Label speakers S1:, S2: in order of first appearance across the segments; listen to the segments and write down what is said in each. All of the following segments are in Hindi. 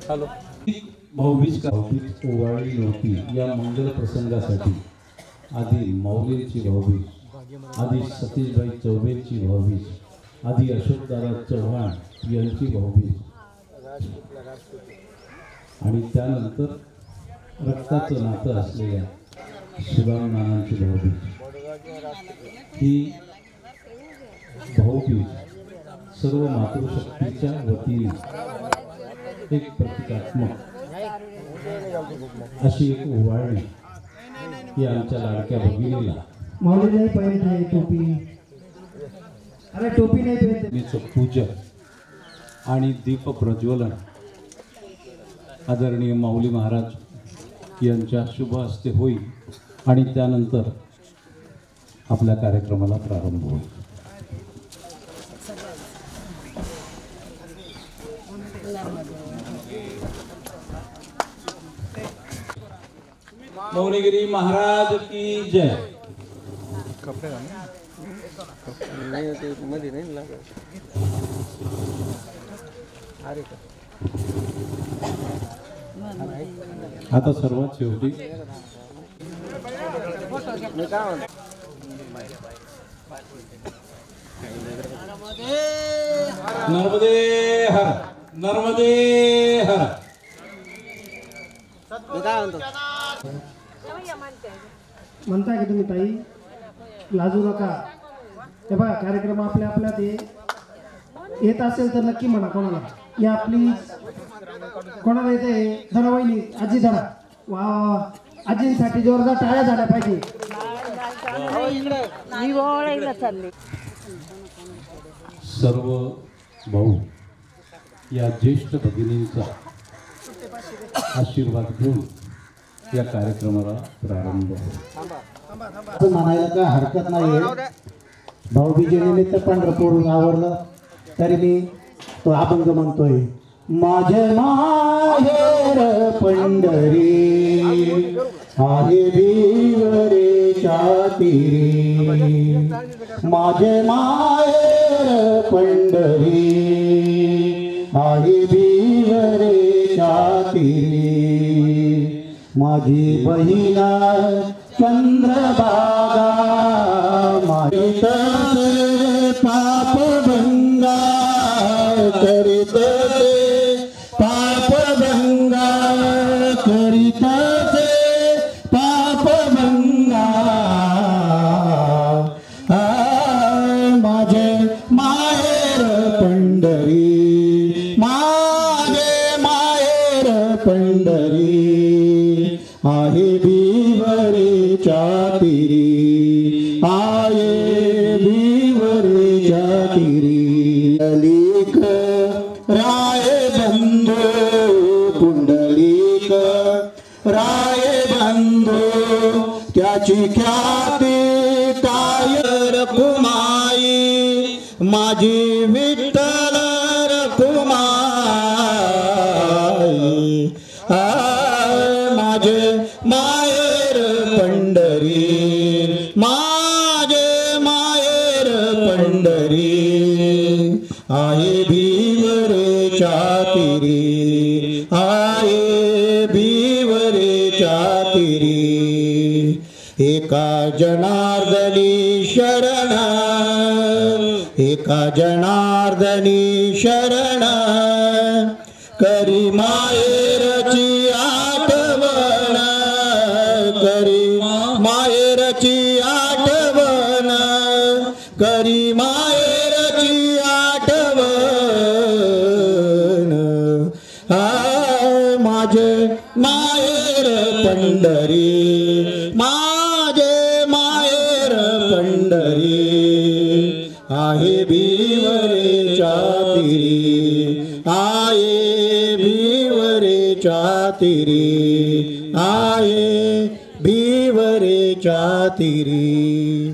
S1: हॅलो भाऊबीज ओवाळली नव्हती या मंगल प्रसंगासाठी आधी माऊलींची भाऊबीज, आधी सतीशभाई चौबेची भाऊबीज, आधी अशोकदादा चव्हाण यांची भाऊबीज आणि त्यानंतर रक्ताचं नातं असलेल्या सुदाम नानांची भाऊबीज. ही भाऊबीज सर्व मातृशक्तीच्या वतीने एक प्रतिकात्मक अशी एक ओवाळणी ही आमच्या लाडक्या भगिनीला
S2: माऊली नाही पाहिजे टोपी, अरे टोपी नाही पाहिजे.
S1: पूजन आणि दीप प्रज्वलन आदरणीय माऊली महाराज यांच्या शुभ हस्ते होईल आणि त्यानंतर आपल्या कार्यक्रमाला प्रारंभ होईल. मौनीगिरी महाराज की जय. आता सर्वात शेवटी नर्मदे हर, नर्मदे हर.
S2: म्हणताय की तुम्ही ताई, लाजू नका. हे बघा कार्यक्रम आपल्या आपल्यात येत असेल तर नक्की म्हणा कोणाला. या आपली कोणाला येते धरावहिनी आजी धरा. वा आजींसाठी जोरदार टाळ्या झाल्या पाहिजे.
S1: सर्व भाऊ या ज्येष्ठ भगिनींचा आशीर्वाद घेऊन या कार्यक्रमाला प्रारंभ
S3: असं म्हणायला काय हरकत नाही. भाऊबीजेनिमित्त पंढरपूर आवरलं तरी मी तो अभंग म्हणतोय. माझे माहेर पंढरी आहे भिवरेच्या तीरी. माझे माहेर पंढरी आहे भिवरेच्या तीरी. माझी बहिणा चंद्रभागा माझी पापभंगा करीत पापभंगा करीत पापभंगा. माझे माहेर पंढरी, माझे माहेर पंढरी आहे भिवरेच्या तीरी, आहे भिवरेच्या तीरी. पुंडलिक राय बंधू, पुंडलिक राय बंधू त्याची ख्याती काय रखुमाई. माझी विठ्ठल रखुमाई. माझे माहेर पंढरी, माझे माहेर पंढरी आहे भिवरेच्या तीरी, आहे भिवरेच्या तीरी. एका जनार्दनी शरण, एका जनार्दनी शरण करी माहेरची आठवण, करी माहेरची आठवण, करी माहेरची आठवण. माझे माहेर पंढरी, माझे माहेर पंढरी आहे भिवरेच्या तीरी, आहे भिवरेच्या तीरी, आहे भिवरेच्या तीरी.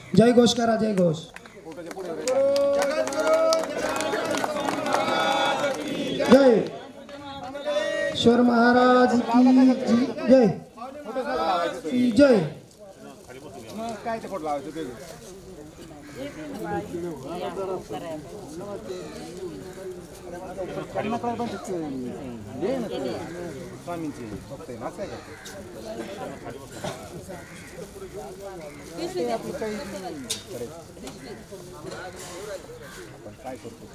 S2: जय घोष करा, जय घोष. जय ईश्वर महाराज की जय. जय.
S4: काय ते फोटो लावायचं ते स्वामींचे फक्त आहे ना काय आपलं काही आपण काय करतो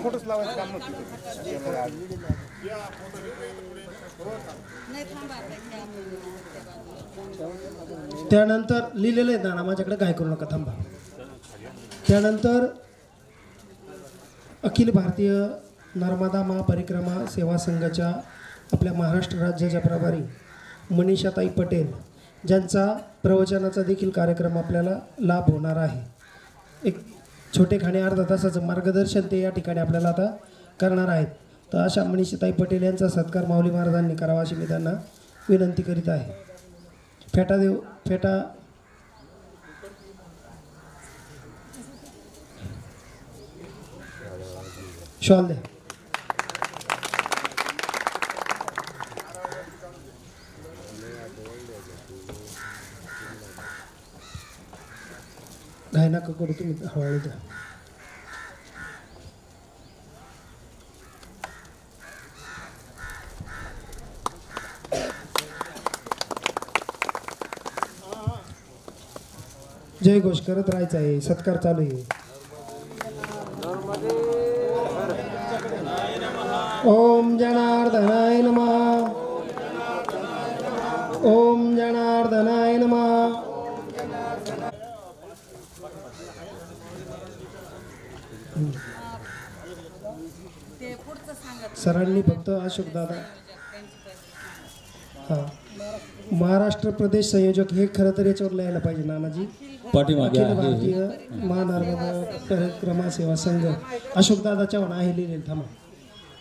S4: फोटोच लावायचं काम नव्हतं.
S2: त्यानंतर लिहिलेलं आहे ना माझ्याकडे, काय करू नका, थांबा. त्यानंतर अखिल भारतीय नर्मदा महापरिक्रमा सेवा संघाच्या आपल्या महाराष्ट्र राज्याच्या प्रभारी मनीषाताई पटेल, ज्यांचा प्रवचनाचा देखील कार्यक्रम आपल्याला लाभ होणार आहे. एक छोटेखानी अर्धा तासाचं मार्गदर्शन ते या ठिकाणी आपल्याला आता करणार आहेत. तर अशा मनीषाताई पटेल यांचा सत्कार माऊली महाराजांनी करावा अशी मी त्यांना विनंती करीत आहे. फेटा देव, फेटा शॉल द्या. घाई नका करू, तुम्ही हळूहळू द्या. जय घोष करत राहायचं आहे, सत्कार चालू आहे. ओम जनार्दनाय नमः. ओम जनार्दनाय नमः. सरांनी फक्त अशोक दादा, हां, महाराष्ट्र प्रदेश संयोजक हे खरं तर याच्यावर लिहायला पाहिजे नानाजी.
S1: पाठीमागे
S2: अखिल
S1: आहे
S2: भारतीय महानर्मदा परिक्रमा सेवा संघ अशोक दादा चव्हाण आहे लिहिलेलं. थांबा.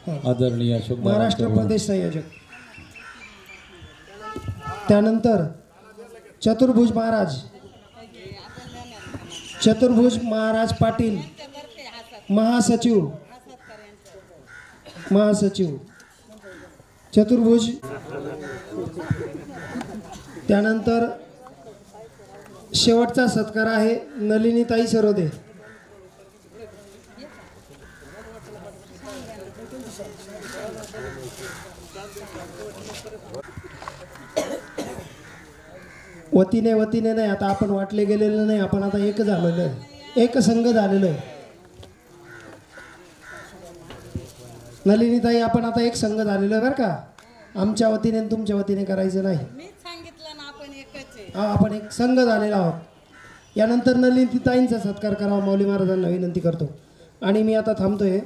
S2: हां,
S1: आदरणीय अशोक
S2: महाराष्ट्र प्रदेश संयोजक. त्यानंतर चतुर्भुज महाराज, चतुर्भुज महाराज पाटील महासचिव, महासचिव चतुर्भुज. त्यानंतर शेवटचा सत्कार आहे नलिनीताई सरोदे. वतीने नाही, आता आपण वाटले गेलेलं नाही, आपण आता एक झालेलं आहे, एक संघ झालेलो आहे. नलिनीताई आपण आता एक संघ झालेलो आहे बरं का. आमच्या वतीने आणि तुमच्या वतीने करायचं नाही. हा, आपण एक संघ झालेला आहोत. यानंतर नलिनीताईंचा सत्कार करावा माऊली महाराजांना विनंती करतो. आणि मी आता थांबतोय.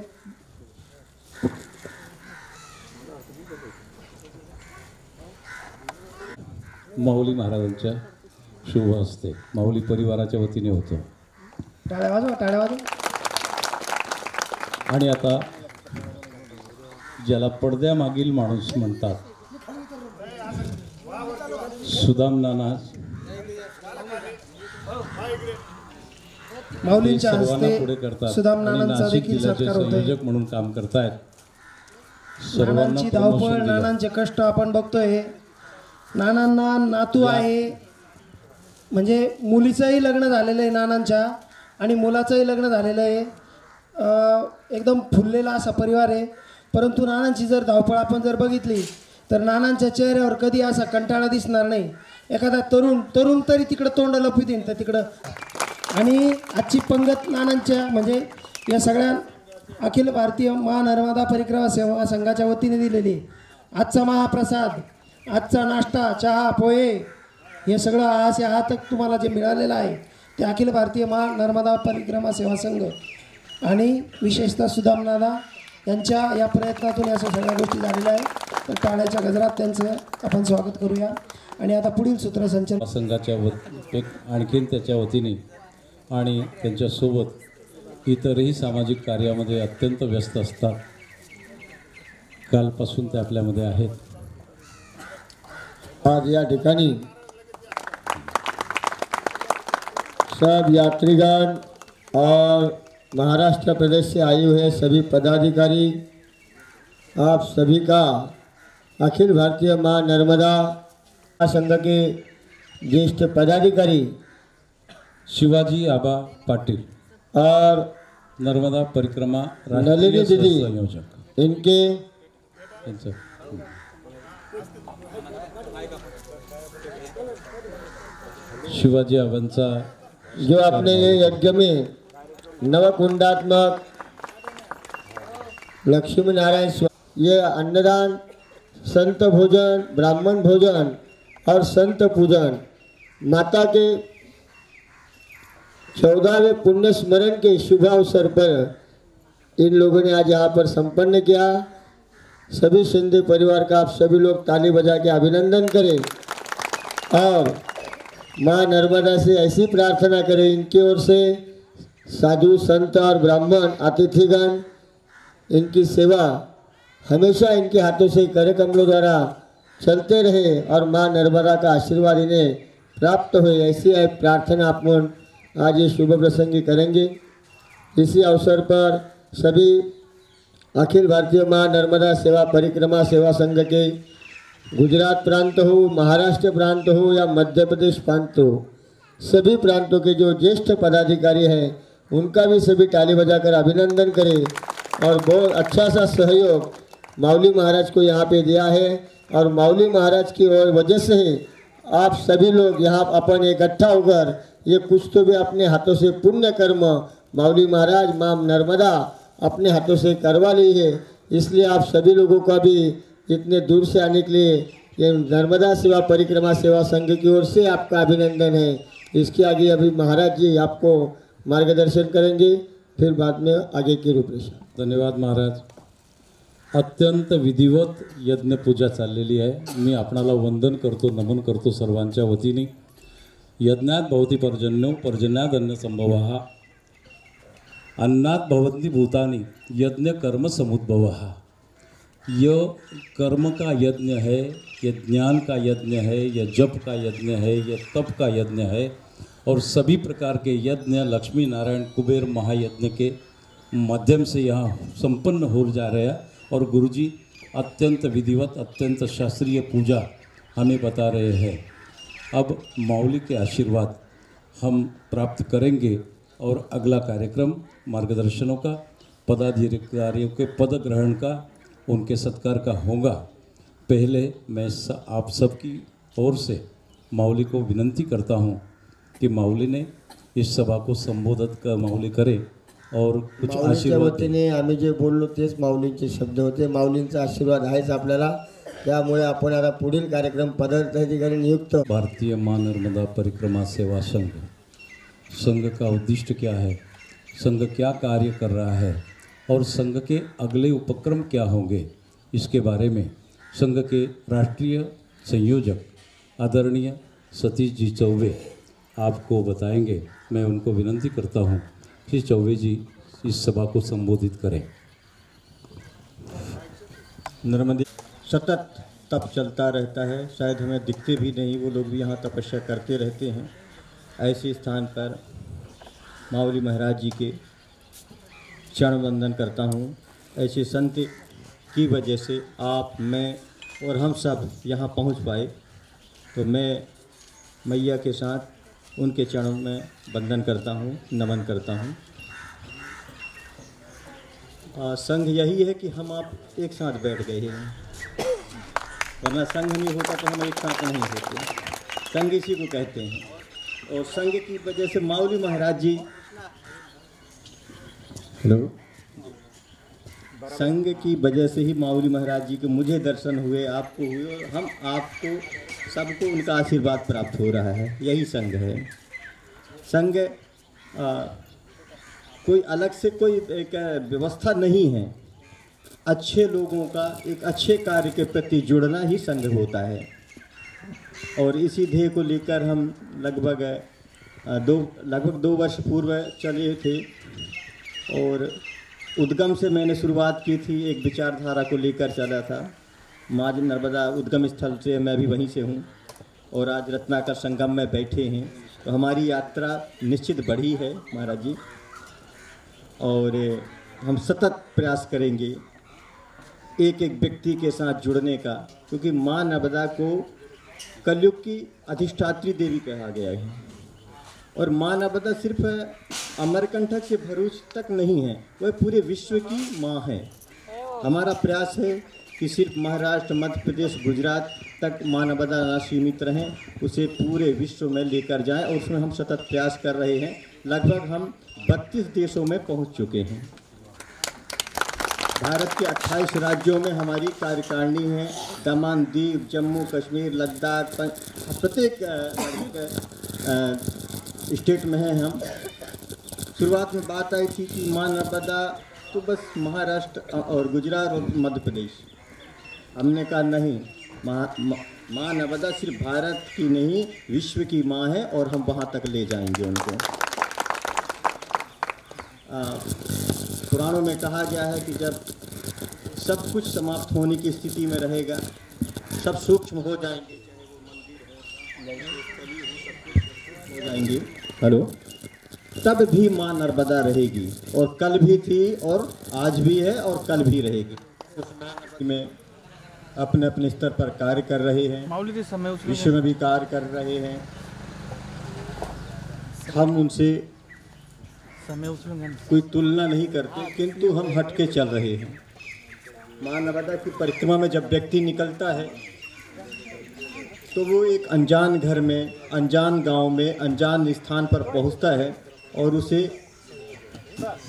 S1: माऊली महाराजांच्या शुभ हस्ते माऊली परिवाराच्या वतीने होतो.
S2: टाळ्या वाजवा, टाळ्या वाजवा.
S1: आणि आता ज्याला पडद्यामागील माणूस म्हणतात, सुदाम नाना
S2: माऊलींच्या
S1: सर्वांना पुढे
S2: हस्ते
S1: करतात
S2: सुदाम
S1: आणि
S2: नानांचा
S1: नाशिक
S2: देखील
S1: जिल्ह्याचे
S2: सत्कार होतोय.
S1: संयोजक म्हणून काम करतायत.
S2: नानांची धावपळ, नानांचे कष्ट आपण बघतोय. नानांना नातू आहे, म्हणजे मुलीचंही लग्न झालेलं आहे नानांच्या आणि मुलाचंही लग्न झालेलं आहे. एकदम फुललेला असा परिवार आहे. परंतु नानांची जर धावपळ आपण जर बघितली तर नानांच्या चेहऱ्यावर कधी असा कंटाळा दिसणार नाही. एखादा तरुण तरी तिकडं तोंड लपवितीन तर तिकडं. आणि आजची पंगत नानांच्या म्हणजे या सगळ्या अखिल भारतीय महानर्मदा परिक्रमा सेवा संघाच्या वतीने दिलेली आजचा महाप्रसाद, आजचा नाश्ता, चहा, पोहे, हे सगळं आज या हात तुम्हाला जे मिळालेलं आहे ते अखिल भारतीय महानर्मदा परिक्रमा सेवा संघ आणि विशेषतः सुदाम नाना यांच्या या प्रयत्नातून या सगळ्या गोष्टी झालेल्या आहेत. तर टाळ्याच्या गजरात त्यांचं आपण स्वागत करूया. आणि आता पुढील सूत्रसंचालन
S1: संघाच्या आणखीन त्याच्या वतीने आणि त्यांच्यासोबत इतरही सामाजिक कार्यामध्ये अत्यंत व्यस्त असतात. कालपासून ते आपल्यामध्ये आहेत.
S5: आज या ठिकाणी सब यात्रीगण और महाराष्ट्र प्रदेश से आए हुए सभी पदाधिकारी, आप सभी का अखिल भारतीय मां नर्मदा संघ के ज्येष्ठ पदाधिकारी
S1: शिवाजी आबा पाटील
S5: और
S1: नर्मदा परिक्रमा
S5: नलिनी
S1: राष्ट्रीय
S5: दीदी
S1: संयोजक
S5: इनके
S1: यांचं शिवाजी आबांचा
S5: जो अपने ये यज्ञ में नवकुंडात्मक लक्ष्मी नारायण ये अन्नदान, संत भोजन, ब्राह्मण भोजन और संत पूजन माता के 14वें पुण्य स्मरण के शुभ अवसर पर इन लोगों ने आज यहाँ पर संपन्न किया। सभी सिंधी परिवार का आप सभी लोग ताली बजा के अभिनंदन करें और माँ नर्मदा से ऐसी प्रार्थना करें इनकी ओर से साधु संत और ब्राह्मण अतिथिगण इनकी सेवा हमेशा इनके हाथों से कर कमलों द्वारा चलते रहे और माँ नर्मदा का आशीर्वाद इन्हें प्राप्त हो, ऐसी प्रार्थना अपन आज ये शुभ प्रसंगी करेंगे। इसी अवसर पर सभी अखिल भारतीय माँ नर्मदा सेवा परिक्रमा सेवा संघ के गुजरात प्रांत हो, महाराष्ट्र प्रांत हो या मध्य प्रदेश प्रांत हो, सभी प्रांतों के जो ज्येष्ठ पदाधिकारी हैं उनका भी सभी ताली बजाकर अभिनंदन करें और बहुत अच्छा सा सहयोग माउली महाराज को यहाँ पे दिया है और माउली महाराज की वजह से आप सभी लोग यहाँ अपन इकट्ठा होकर ये कुछ तो भी अपने हाथों से पुण्य कर्म माउली महाराज माँ नर्मदा अपने हाथों से करवा ली है। इसलिए आप सभी लोगों का भी इतने दूर से आने के लिए ये नर्मदा सेवा परिक्रमा सेवा संघ की ओर से आपका अभिनंदन है। इसके आगे अभी महाराज जी आपको मार्गदर्शन करेंगे, फिर बाद में आगे की रूपरेषा।
S1: धन्यवाद महाराज। अत्यंत विधिवत यज्ञ पूजा चाललेली आहे। मी आपणाला वंदन करतो, नमन करतो सर्वांच्या वतीने। यज्ञात भवती पर्जन्यो पर्जन्याद अन्न संभवः अन्नात भवन्ति भूतानि यज्ञ कर्म समुद्भवः। यह कर्म का यज्ञ है, यह ज्ञान का यज्ञ है, यह जप का यज्ञ है, यह तप का यज्ञ है और सभी प्रकार के यज्ञ लक्ष्मी नारायण कुबेर महायज्ञ के माध्यम से यहाँ संपन्न हो जा रहे हैं और गुरुजी अत्यंत विधिवत अत्यंत शास्त्रीय पूजा हमें बता रहे हैं। अब माउली के आशीर्वाद हम प्राप्त करेंगे और अगला कार्यक्रम मार्गदर्शनों का, पदाधिकारियों के पद ग्रहण का, उनके सत्कार का होगा। पहले मैं आप सबकी ओर से माउली को विनंती करता हूँ कि माउली ने इस सभा को संबोधित कर माउली करे और कुछ आशीर्वाद
S5: वतीने आम्ही जे बोललो तेच माऊलींचे शब्द होते। माऊलींचा आशीर्वाद आहेच आपल्याला, त्यामुळे आपण आता पुढील कार्यक्रम पदाधिकारी नियुक्त
S1: भारतीय मां नर्मदा परिक्रमा सेवा संघ का उद्दिष्ट क्या है, संघ क्या कार्य कर रहा है और संघ के अगले उपक्रम क्या होंगे, इसके बारे में संघ के राष्ट्रीय संयोजक आदरणीय सतीश जी चौबे आपको बताएंगे। मैं उनको विनंती करता हूं कि चौबे जी इस सभा को संबोधित करें।
S6: नर्मदे सतत तप चलता रहता है, शायद हमें दिखते भी नहीं, वो लोग भी यहाँ तपस्या करते रहते हैं। ऐसे स्थान पर माउली महाराज जी के चरण वंदन करता हूँ। ऐसे संत की वजह से आप, मैं और हम सब यहाँ पहुँच पाए, तो मैं मैया के साथ उनके चरणों में वंदन करता हूँ, नमन करता हूँ। संघ यही है कि हम आप एक साथ बैठ गए हैं, वरना संघ नहीं होता तो हम एक साथ नहीं होते। संघ इसी को कहते हैं और संघ की वजह से माउली महाराज जी, हेलो, संघ की वजह से ही माउली महाराज जी के मुझे दर्शन हुए, आपको हुए और हम आपको सबको उनका आशीर्वाद प्राप्त हो रहा है। यही संघ है। संघ कोई अलग से कोई एक व्यवस्था नहीं है। अच्छे लोगों का एक अच्छे कार्य के प्रति जुड़ना ही संघ होता है और इसी ध्येय को लेकर हम लगभग 2 वर्ष पूर्व चले थे और उद्गम से मैंने शुरुआत की थी, एक विचारधारा को लेकर चला था माँ नर्मदा उद्गम स्थल से मैं भी वहीं से हूँ और आज रत्नाकर संगम में बैठे हैं, तो हमारी यात्रा निश्चित बढ़ी है महाराज जी। और हम सतत प्रयास करेंगे एक एक व्यक्ति के साथ जुड़ने का, क्योंकि माँ नर्मदा को कलयुग की अधिष्ठात्री देवी कहा गया है। और माँ नर्मदा सिर्फ अमरकंटक से भरूच तक नहीं है, वह पूरे विश्व की माँ है। हमारा प्रयास है कि सिर्फ महाराष्ट्र, मध्य प्रदेश, गुजरात तक माँ नर्मदा न सीमित रहें, उसे पूरे विश्व में लेकर जाएं, और उसमें हम सतत प्रयास कर रहे हैं। लगभग हम 32 देशों में पहुंच चुके हैं। भारत के 28 राज्यों में हमारी कार्यकारिणी है। दमन, दीव, जम्मू कश्मीर, लद्दाख, प्रत्येक स्टेट में हैं हम। शुरुआत में बात आई थी कि माँ नर्मदा तो बस महाराष्ट्र और गुजरात और मध्य प्रदेश। हमने कहा नहीं, माँ नर्मदा सिर्फ भारत की नहीं, विश्व की माँ है, और हम वहाँ तक ले जाएंगे उनको। पुराणों में कहा गया है कि जब सब कुछ समाप्त होने की स्थिति में रहेगा, सब सूक्ष्म हो जाएंगे, हेलो, तब भी माँ नर्मदा रहेगी, और कल भी थी और आज भी है और कल भी रहेगी। में अपने अपने स्तर पर कार्य कर रहे हैं, विश्व में भी कार्य कर रहे हैं। हम उनसे कोई तुलना नहीं करते, किंतु हम हटके चल रहे हैं। माँ नर्मदा की परिक्रमा में जब व्यक्ति निकलता है तो वो एक अनजान घर में, अनजान गांव में, अनजान स्थान पर पहुंचता है, और उसे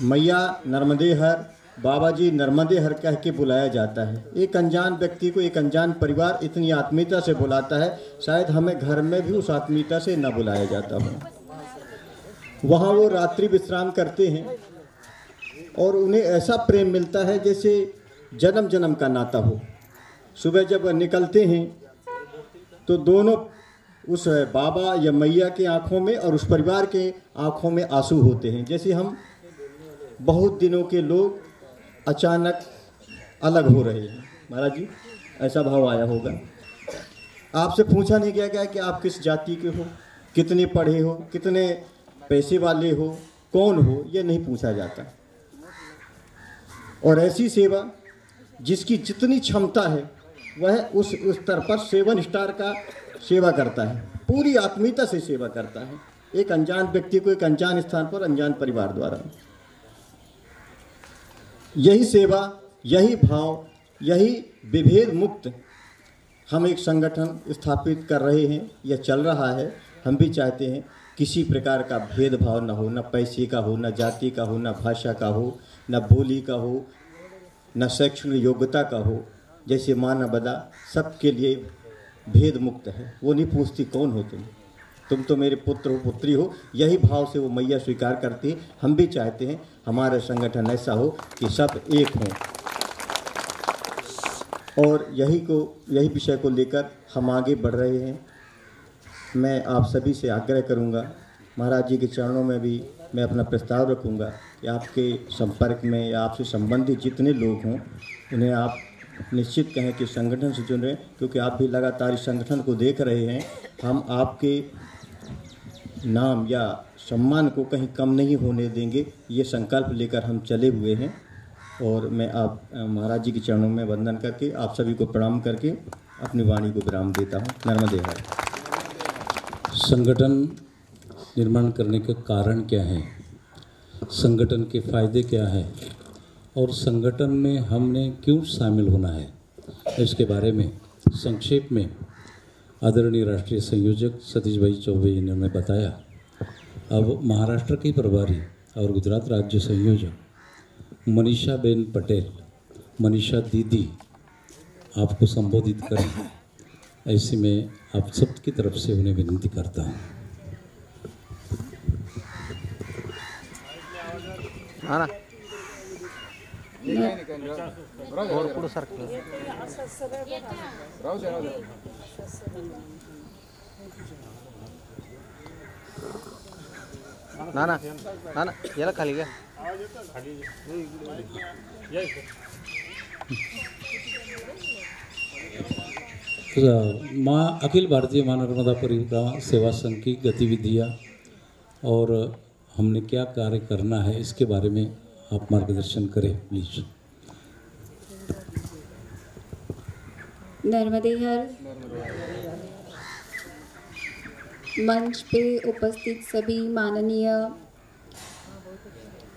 S6: मैया नर्मदे हर, बाबा जी नर्मदे हर कह के बुलाया जाता है। एक अनजान व्यक्ति को एक अनजान परिवार इतनी आत्मीयता से बुलाता है, शायद हमें घर में भी उस आत्मीयता से न बुलाया जाता हो। वहाँ वो रात्रि विश्राम करते हैं और उन्हें ऐसा प्रेम मिलता है जैसे जन्म जन्म का नाता हो। सुबह जब निकलते हैं तो दोनों, उस बाबा या मैया के आँखों में और उस परिवार के आँखों में आंसू होते हैं, जैसे हम बहुत दिनों के लोग अचानक अलग हो रहे हैं। महाराज जी, ऐसा भाव आया होगा। आपसे पूछा नहीं गया कि आप किस जाति के हो, कितने पढ़े हो, कितने पैसे वाले हो, कौन हो, ये नहीं पूछा जाता। और ऐसी सेवा जिसकी जितनी क्षमता है वह उस स्तर पर 7 स्टार का सेवा करता है, पूरी आत्मीयता से सेवा करता है, एक अनजान व्यक्ति को एक अनजान स्थान पर अनजान परिवार द्वारा। यही सेवा, यही भाव, यही विभेद मुक्त हम एक संगठन स्थापित कर रहे हैं, यह चल रहा है। हम भी चाहते हैं किसी प्रकार का भेदभाव न हो, न पैसे का हो, न जाति का हो, न भाषा का हो, न बोली का हो, न शैक्षणिक योग्यता का हो। जैसे माँ नर्मदा सबके लिए भेद मुक्त है, वो नहीं पूछती कौन हो तुम तो मेरे पुत्र हो, पुत्री हो। यही भाव से वो मैया स्वीकार करती है। हम भी चाहते हैं हमारा संगठन ऐसा हो कि सब एक हों, और यही विषय को लेकर हम आगे बढ़ रहे हैं। मैं आप सभी से आग्रह करूंगा, महाराज जी के चरणों में भी मैं अपना प्रस्ताव रखूंगा कि आपके संपर्क में या आपसे संबंधित जितने लोग हों उन्हें आप निश्चित कहें कि संगठन से जुड़ रहे हैं, क्योंकि आप भी लगातार इस संगठन को देख रहे हैं। हम आपके नाम या सम्मान को कहीं कम नहीं होने देंगे, ये संकल्प लेकर हम चले हुए हैं। और मैं आप महाराज जी के चरणों में वंदन करके आप सभी को प्रणाम करके अपनी वाणी को विराम देता हूँ। नर्मदे हर।
S1: संगठन निर्माण करने का कारण क्या है, संगठन के फायदे क्या है, और संगठन में हमने क्यों शामिल होना है, इसके बारे में संक्षेप में आदरणीय राष्ट्रीय संयोजक सतीश भाई चौबे इन्होंने बताया। अब महाराष्ट्र की प्रभारी और गुजरात राज्य संयोजक मनीषा बेन पटेल, मनीषा दीदी आपको संबोधित करें, ऐसे में आप सबकी तरफ से उन्हें विनती करता हूँ।
S7: नाना याला खाली घ्या.
S1: अखिल भारतीय माँ नर्मदा परिक्रमा सेवा संघ की गतिविधियाँ और हमने क्या कार्य करना है इसके बारे में आप मार्गदर्शन करें प्लीज।
S8: नर्मदे हर मंच पे उपस्थित सभी माननीय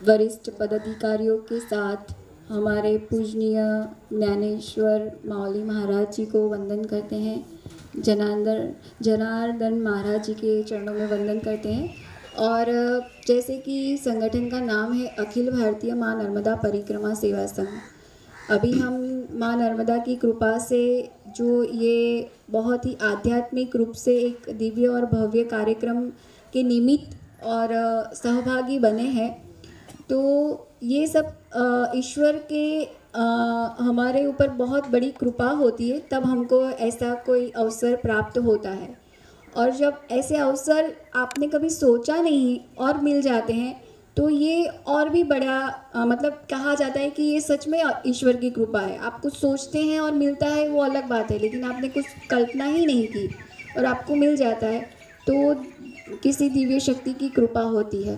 S8: वरिष्ठ पदाधिकारियों के साथ हमारे पूजनीय ज्ञानेश्वर माउली महाराज जी को वंदन करते हैं। जनार्दन महाराज जी के चरणों में वंदन करते हैं। और जैसे कि संगठन का नाम है अखिल भारतीय माँ नर्मदा परिक्रमा सेवा संघ, अभी हम माँ नर्मदा की कृपा से जो ये बहुत ही आध्यात्मिक रूप से एक दिव्य और भव्य कार्यक्रम के निमित्त और सहभागी बने हैं, तो ये सब ईश्वर के हमारे ऊपर बहुत बड़ी कृपा होती है, तब हमको ऐसा कोई अवसर प्राप्त होता है। और जब ऐसे अवसर आपने कभी सोचा नहीं और मिल जाते हैं तो ये और भी बड़ा मतलब कहा जाता है कि ये सच में ईश्वर की कृपा है। आप कुछ सोचते हैं और मिलता है वो अलग बात है, लेकिन आपने कुछ कल्पना ही नहीं की और आपको मिल जाता है तो किसी दिव्य शक्ति की कृपा होती है।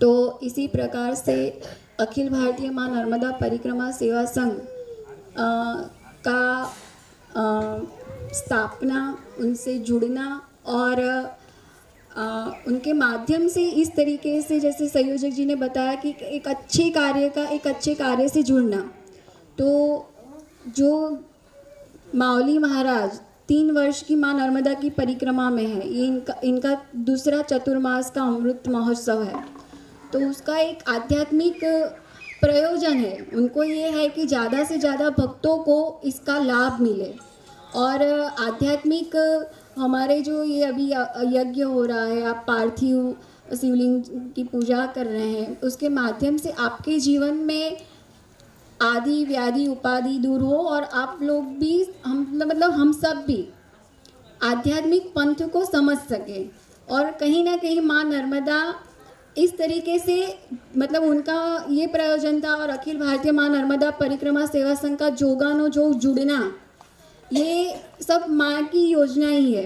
S8: तो इसी प्रकार से अखिल भारतीय माँ नर्मदा परिक्रमा सेवा संघ का स्थापना, उनसे जुड़ना और उनके माध्यम से इस तरीके से जैसे संयोजक जी ने बताया कि एक अच्छे कार्य से जुड़ना। तो जो माउली महाराज 3 वर्ष की माँ नर्मदा की परिक्रमा में है, ये इनका दूसरा चतुर्मास का अमृत महोत्सव है, तो उसका एक आध्यात्मिक प्रयोजन है। उनको ये है कि ज़्यादा से ज़्यादा भक्तों को इसका लाभ मिले और आध्यात्मिक हमारे जो ये अभी यज्ञ हो रहा है, आप पार्थिव शिवलिंग की पूजा कर रहे हैं, उसके माध्यम से आपके जीवन में आदि व्याधि उपाधि दूर हो और आप लोग भी हम सब भी आध्यात्मिक पंथ को समझ सकें। और कहीं ना कहीं माँ नर्मदा इस तरीके से मतलब उनका ये प्रयोजन था। और अखिल भारतीय माँ नर्मदा परिक्रमा सेवा संघ का जोगानो जो जुड़ना, ये सब माँ की योजना ही है।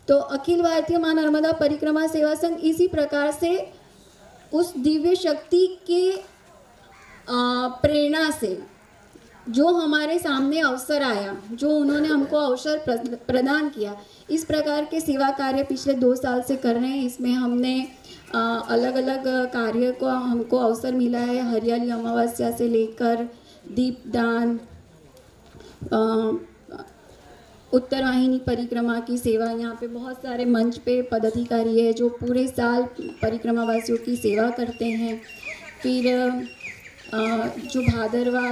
S8: तो अखिल भारतीय माँ नर्मदा परिक्रमा सेवा संघ इसी प्रकार से उस दिव्य शक्ति के प्रेरणा से जो हमारे सामने अवसर आया, जो उन्होंने हमको अवसर प्रदान किया, इस प्रकार के सेवा कार्य पिछले 2 साल से कर रहे हैं। इसमें हमने अलग अलग कार्य को हमको अवसर मिला है। हरियाली अमावस्या से लेकर दीपदान, उत्तरवाहिनी परिक्रमा की सेवा, यहाँ पे बहुत सारे मंच पे पदाधिकारी है जो पूरे साल परिक्रमा वासियों की सेवा करते हैं। फिर जो भादरवा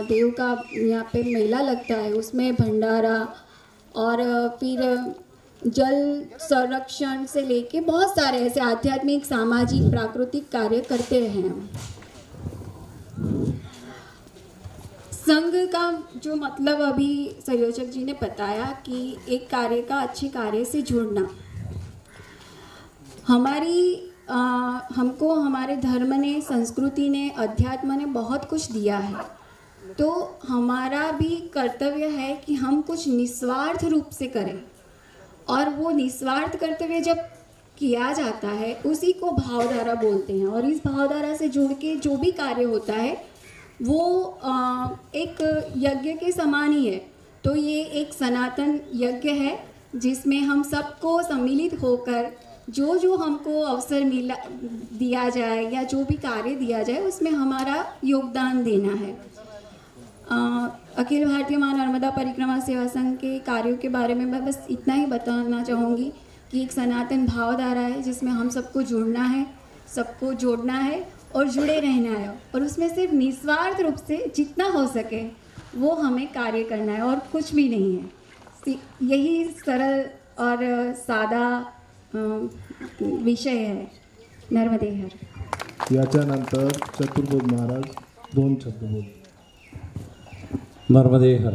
S8: देव का यहाँ पे मेला लगता है, उसमें भंडारा और फिर जल संरक्षण से लेके बहुत सारे ऐसे आध्यात्मिक, सामाजिक, प्राकृतिक कार्य करते हैं। संघ का जो मतलब अभी संयोजक जी ने बताया कि एक कार्य का अच्छे कार्य से जुड़ना, हमको हमारे धर्म ने, संस्कृति ने, अध्यात्म ने बहुत कुछ दिया है। तो हमारा भी कर्तव्य है कि हम कुछ निस्वार्थ रूप से करें, और वो निस्वार्थ कर्तव्य जब किया जाता है उसी को भावधारा बोलते हैं। और इस भावधारा से जुड़ के जो भी कार्य होता है वो एक यज्ञ के समान ही है। तो ये एक सनातन यज्ञ है जिसमें हम सबको सम्मिलित होकर जो हमको अवसर दिया जाए या जो भी कार्य दिया जाए उसमें हमारा योगदान देना है। अखिल भारतीय माँ नर्मदा परिक्रमा सेवा संघ के कार्यों के बारे में मैं बस इतना ही बताना चाहूँगी कि एक सनातन भावधारा है जिसमें हम सबको जुड़ना है, सबको जोड़ना है और जुड़े रहना है, और उसमें सिर्फ निस्वार्थ रूप से जितना हो सके वो हमें कार्य करना है और कुछ भी नहीं है। यही सरल और साधा विषय है। नर्मदे हर।
S9: याच्यानंतर चतुर्बोध महाराज 2 शब्द बोल।
S1: नर्मदे हर।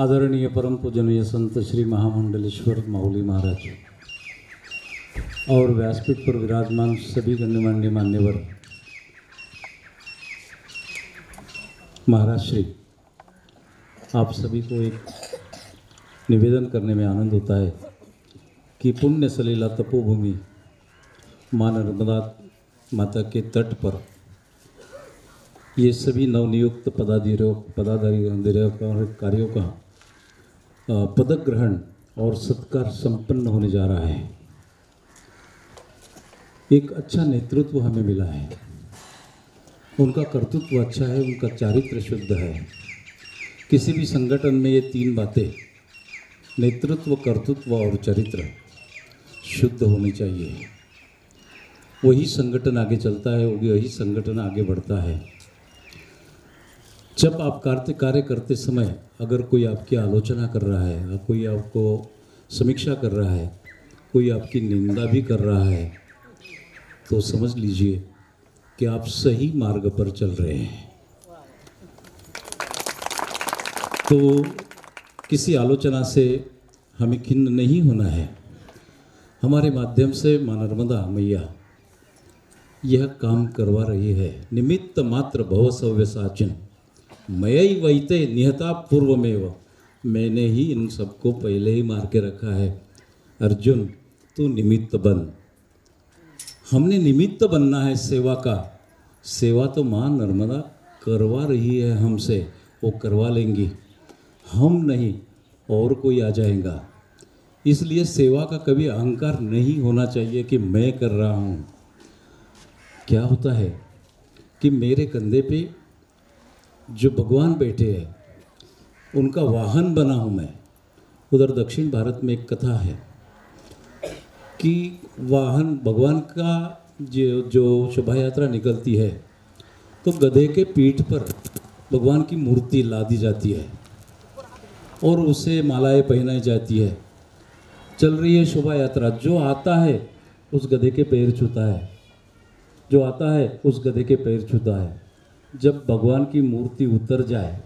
S1: आदरणीय परम पूजनीय संत श्री महामंडलेश्वर माउली महाराज और व्यासपीठ पर विराजमान सभी गण्यमान्य मान्यवर महाराज श्री, आप सभी को एक निवेदन करने में आनंद होता है कि पुण्य सलीला तपोभूमि मां नर्मदा माता के तट पर ये सभी नवनियुक्त पदाधिकारियों का पदक ग्रहण और सत्कार संपन्न होने जा रहा है। एक अच्छा नेतृत्व हमें मिला है, उनका कर्तृत्व अच्छा है, उनका चारित्र शुद्ध है। किसी भी संगठन में ये तीन बातें नेतृत्व, कर्तृत्व और चरित्र शुद्ध होनी चाहिए। वही संगठन आगे चलता है, वही संगठन आगे बढ़ता है। जब आप कार्य करते समय अगर कोई आपकी आलोचना कर रहा है, कोई आपको समीक्षा कर रहा है, कोई आपकी निंदा भी कर रहा है, तो समझ लीजिए कि आप सही मार्ग पर चल रहे हैं। तो किसी आलोचना से हमें खिन्न नहीं होना है। हमारे माध्यम से मां नर्मदा मैया यह काम करवा रही है। निमित्त मात्र भव सव्यसाचिन मयि वैते निहता पूर्वमेव। मैंने ही इन सबको पहले ही मार के रखा है। अर्जुन तू निमित्त बन। हमने निमित्त बनना है सेवा का। सेवा तो मां नर्मदा करवा रही है हमसे, वो करवा लेंगी, हम नहीं और कोई आ जाएगा। इसलिए सेवा का कभी अहंकार नहीं होना चाहिए कि मैं कर रहा हूँ। क्या होता है कि मेरे कंधे पे जो भगवान बैठे हैं उनका वाहन बना हूँ मैं। उधर दक्षिण भारत में एक कथा है कि वाहन भगवान का जो शोभा यात्रा निकलती है तो गधे के पीठ पर भगवान की मूर्ति लादी जाती है और उसे मालाएं पहनाई जाती है। चल रही है शोभा यात्रा, जो आता है उस गधे के पैर छूता है, जो आता है उस गधे के पैर छूता है। जब भगवान की मूर्ति उतर जाए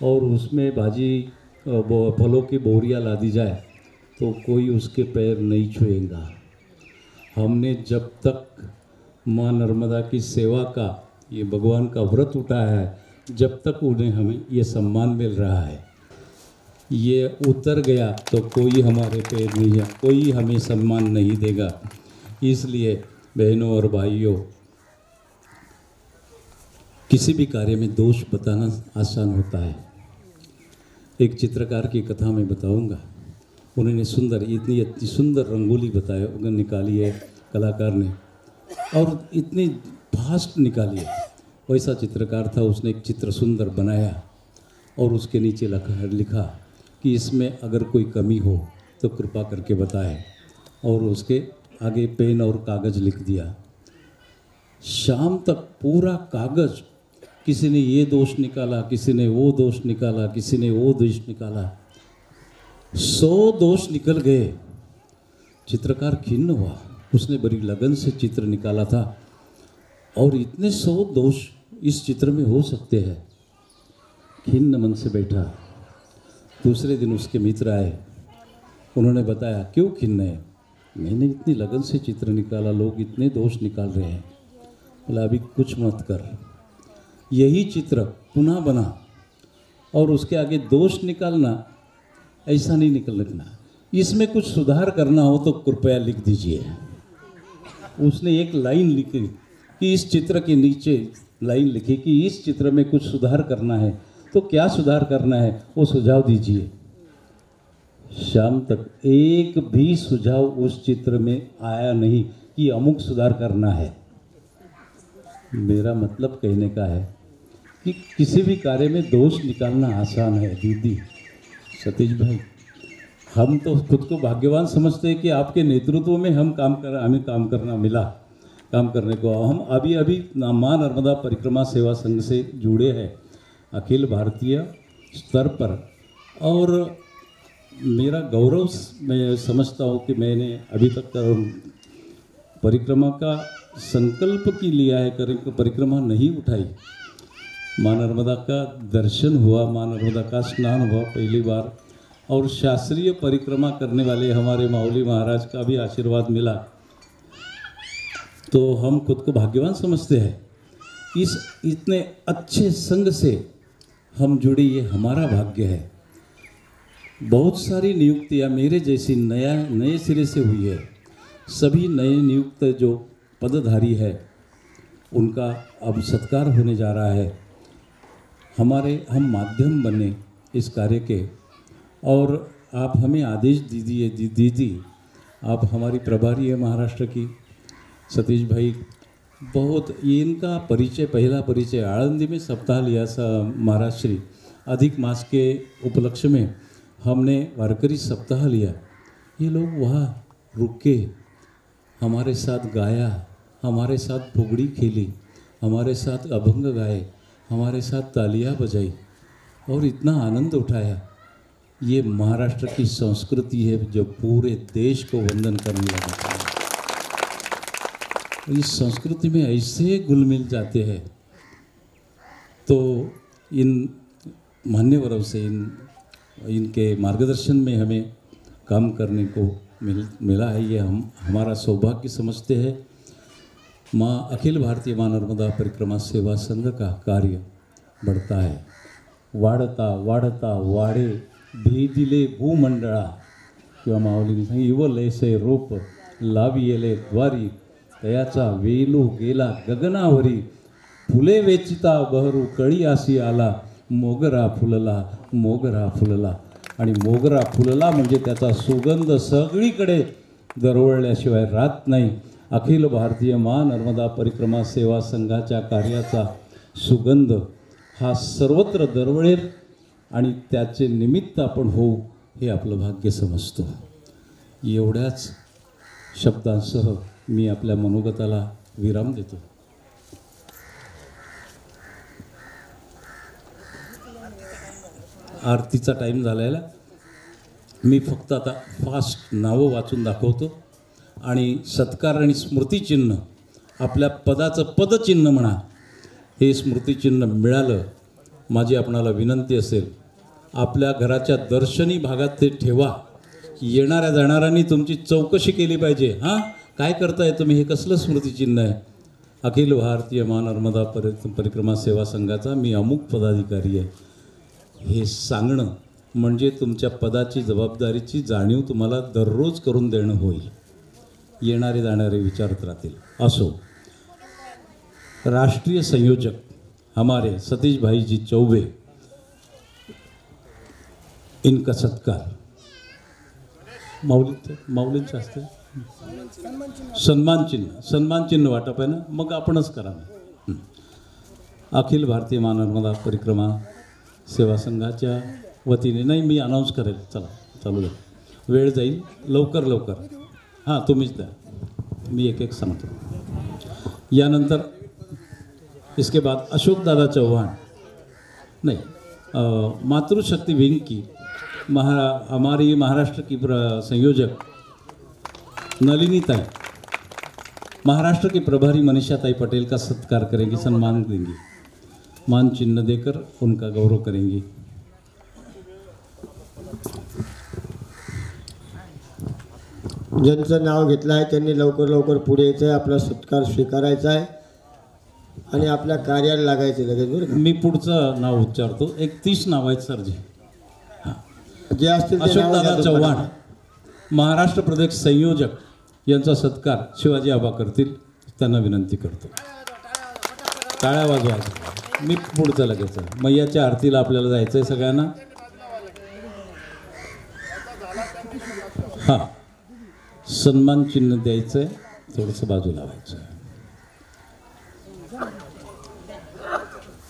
S1: और उसमें फलों की बोरियां लादी जाए तो कोई उसके पैर नहीं छुएगा। हमने जब तक मां नर्मदा की सेवा का ये भगवान का व्रत उठाया है, जब तक उन्हें हमें ये सम्मान मिल रहा है। ये उतर गया तो कोई हमारे पैर नहीं है, कोई हमें सम्मान नहीं देगा। इसलिए बहनों और भाइयों, किसी भी कार्य में दोष बताना आसान होता है। एक चित्रकार की कथा मैं बताऊंगा। उन्होंने इतनी सुंदर रंगोली निकाली है कलाकार ने, और इतनी फास्ट निकाली है। वैसा चित्रकार था, उसने एक चित्र सुंदर बनाया और उसके नीचे लिखा कि इसमें अगर कोई कमी हो तो कृपा करके बताएं, और उसके आगे पेन और कागज़ लिख दिया। शाम तक पूरा कागज़ किसी ने ये दोष निकाला, किसी ने वो दोष निकाला, किसी ने वो दोष निकाला, 100 दोष निकल गए। चित्रकार खिन्न हुआ। उसने बड़ी लगन से चित्र निकाला था और इतने 100 दोष इस चित्र में हो सकते हैं। खिन्न मन से बैठा। दूसरे दिन उसके मित्र आए, उन्होंने बताया क्यों खिन्न है। मैंने इतनी लगन से चित्र निकाला, लोग इतने दोष निकाल रहे हैं। बोला अभी कुछ मत कर, यही चित्र पुनः बना और उसके आगे दोष निकालना, ऐसा नहीं निकलना। इसमें कुछ सुधार करना हो तो कृपया लिख दीजिए। उसने एक लाइन लिखी कि इस चित्र के नीचे लाइन लिखी कि इस चित्र में कुछ सुधार करना है, तो क्या सुधार करना है वो सुझाव दीजिए। शाम तक एक भी सुझाव उस चित्र में आया नहीं कि अमुक सुधार करना है। मेरा मतलब कहने का है कि किसी भी कार्य में दोष निकालना आसान है। दीदी सतीश भाई, हम तो खुद को भाग्यवान समझते हैं कि आपके नेतृत्व में हमें काम करना मिला, काम करने को। हम अभी मां नर्मदा परिक्रमा सेवा संघ से जुड़े हैं अखिल भारतीय स्तर पर, और मेरा गौरव मैं समझता हूँ कि मैंने अभी तक परिक्रमा का संकल्प की लिया है, परिक्रमा नहीं उठाई। मां नर्मदा का दर्शन हुआ, मां नर्मदा का स्नान हुआ पहली बार, और शास्त्रीय परिक्रमा करने वाले हमारे माऊली महाराज का भी आशीर्वाद मिला। तो हम खुद को भाग्यवान समझते हैं। इस इतने अच्छे संघ से हम जुड़े, ये हमारा भाग्य है। बहुत सारी नियुक्तियाँ मेरे जैसी नए सिरे से हुई है। सभी नए नियुक्त जो पदधारी है उनका अब सत्कार होने जा रहा है। हम माध्यम बने इस कार्य के, और आप हमें आदेश दीजिए दीदी। आप हमारी प्रभारी है महाराष्ट्र की, सतीश भाई। बहुत ये इनका परिचय, पहला परिचय आळंदी में सप्ताह लिया महाराज श्री अधिक मास के उपलक्ष्य में हमने वारकरी सप्ताह लिया। ये लोग वहाँ रुक के हमारे साथ गाया, हमारे साथ फुगड़ी खेली, हमारे साथ अभंग गाए, हमारे साथ तालियां बजाई और इतना आनंद उठाया। ये महाराष्ट्र की संस्कृति है जो पूरे देश को वंदन करने लगा। इस संस्कृति में ऐसे घुल मिल जाते हैं। तो इन मान्यवरों से इनके मार्गदर्शन में हमें काम करने को मिला है। ये हमारा सौभाग्य समझते हैं। माँ अखिल भारतीय माँ नर्मदा परिक्रमा सेवा संघ का कार्य बढ़ता है। वाढता वाढता वाढे भेदिले भूमंडळा, किंवा माऊलीने सांगितले इवलेसे रोप लावियले द्वारी, तयाचा वेलू गेला गगनावरी, फुले वेचिता बहरू कळी आसी आला, मोगरा फुलला मोगरा फुलला. आणि मोगरा फुलला म्हणजे त्याचा सुगंध सगळीकडे दरवळल्याशिवाय राहत नाही. अखिल भारतीय माँ नर्मदा परिक्रमा सेवा संघाच्या कार्याचा सुगंध हा सर्वत्र दरवळेल आणि त्याचे निमित्त आपण होऊ हे आपलं भाग्य समजतो. एवढ्याच शब्दांसह मी आपल्या मनोगताला विराम देतो. आरतीचा टाईम झालेला. मी फक्त आता फास्ट नावं वाचून दाखवतो आणि सत्कार आणि स्मृतिचिन्ह, आपल्या पदाचं पदचिन्ह म्हणा, हे स्मृतिचिन्ह मिळालं. माझी आपणाला विनंती असेल, आपल्या घराच्या दर्शनी भागात ते ठेवा. येणाऱ्या जाणाऱ्यांनी तुमची चौकशी केली पाहिजे. हां, काय करताय तुम्ही, हे कसलं स्मृतिचिन्ह आहे? अखिल भारतीय माँ नर्मदा परिक्रमा सेवा संघाचा मी अमुक पदाधिकारी आहे हे सांगणं म्हणजे तुमच्या पदाची जबाबदारीची जाणीव तुम्हाला दररोज करून देणं होईल. येणारे जाणारे विचारत राहतील. असो, राष्ट्रीय संयोजक हमारे सतीश भाई जी चौबे, इनका सत्कार माऊलींचं असतं. सन्मान चिन्ह वाटप आहे ना, मग आपणच करा. अखिल भारतीय माँ नर्मदा परिक्रमा सेवा संघाच्या वतीने, नाही मी अनाऊन्स करेल. चला चालू द्या, वेळ जाईल. लवकर हां, तुम्हीच द्या, मी एक सांगतो. यानंतर इसके बाद अशोक दादा चौहान, नहीं मातृशक्ति विंग की हमारी महाराष्ट्र की संयोजक नलिनी ताई, महाराष्ट्र की प्रभारी मनीषा ताई पटेल का सत्कार करेंगी, सम्मान देंगी, मान चिन्ह देकर उनका गौरव करेंगी.
S5: ज्यांचं नाव घेतलं आहे त्यांनी लवकर पुढे यायचं आहे, आपला सत्कार स्वीकारायचा आहे आणि आपल्या कार्याला लागायचे लगेच. बरं का?
S1: मी पुढचं नाव उच्चारतो. 31 नाव आहेत सरजी.
S5: जे असतील ते
S1: अशोक
S5: नाव
S1: दादा
S5: घ्या
S1: चव्हाण,
S5: तुम्हाला.
S1: महाराष्ट्र प्रदेश संयोजक, यांचा सत्कार शिवाजी आबा करतील. त्यांना विनंती करतो. टाळ्या वाजवा. मी पुढचं लगेच. मैयाच्या आरतीला आपल्याला जायचं आहे सगळ्यांना. हां, सन्मान चिन्ह द्यायचं आहे, थोडंसं बाजू लावायचं आहे.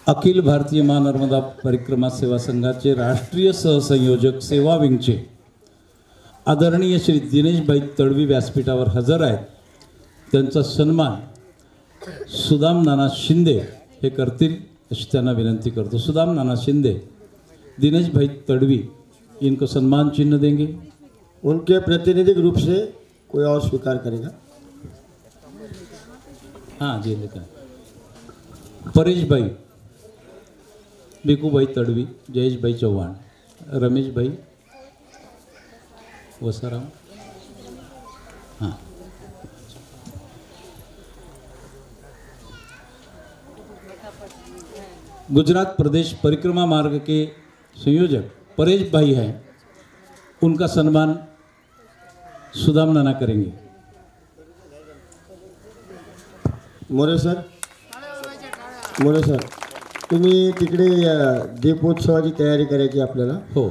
S1: अखिल भारतीय माँ नर्मदा परिक्रमा सेवा संघाचे राष्ट्रीय सहसंयोजक सेवा विंगचे आदरणीय श्री दिनेशभाई तडवी व्यासपीठावर हजर आहेत. त्यांचा सन्मान सुदाम नाना शिंदे हे करतील अशी त्यांना विनंती करतो. सुदाम नाना शिंदे, दिनेश भाई तडवी, इनको सम्मान चिन्ह देंगे.
S5: उनके प्रतिनिधिक रूप से कोई और स्वीकार करेगा?
S1: हाँ जी, लिखा परेश भाई, भिकू भाई तडवी, जयेश भाई चौहान, रमेश भाई वसाराम. हाँ, गुजरात प्रदेश परिक्रमा मार्ग के संयोजक परेश भाई हैं, उनका सम्मान सुदाम नाना करेंगे।
S5: मोरे सर तुम्ही तिकडे दीपोत्सवाची तयारी करायची आपल्याला।
S1: हो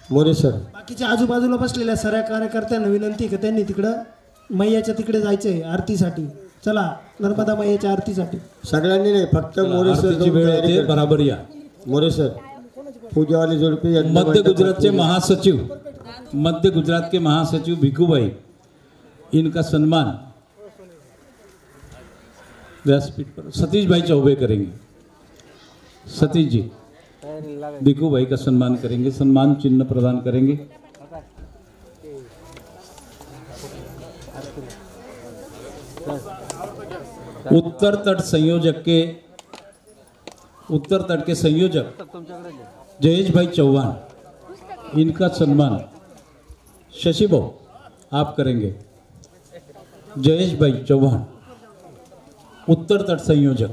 S5: मोरे सर,
S2: बाकीच्या आजूबाजूला बसलेल्या सर्व कार्यकर्त्यांना विनंती आहे की त्यांनी तिकडं मैयाच्या तिकडे जायचं आहे आरतीसाठी। चला नर्मदा मैयाच्या आरतीसाठी
S5: सगळ्यांनी नाही, फक्त मोरे सर
S1: आरतीची वेळ येते, बराबर या।
S5: मोरे सर पूजावाली जोडपी
S1: मध्य गुजरात के महासचिव भिकूभाई, इनका सम्मान व्यासपीठ पर सतीश भाई चौबे करेंगे। सतीश जी भिकू भाई का सम्मान करेंगे, सम्मान चिन्ह प्रदान करेंगे। उत्तर तट के संयोजक जयेश भाई चौहान, इनका सम्मान शशि भाऊ आप करेंगे। जयेश भाई चौहान उत्तर तट संयोजक।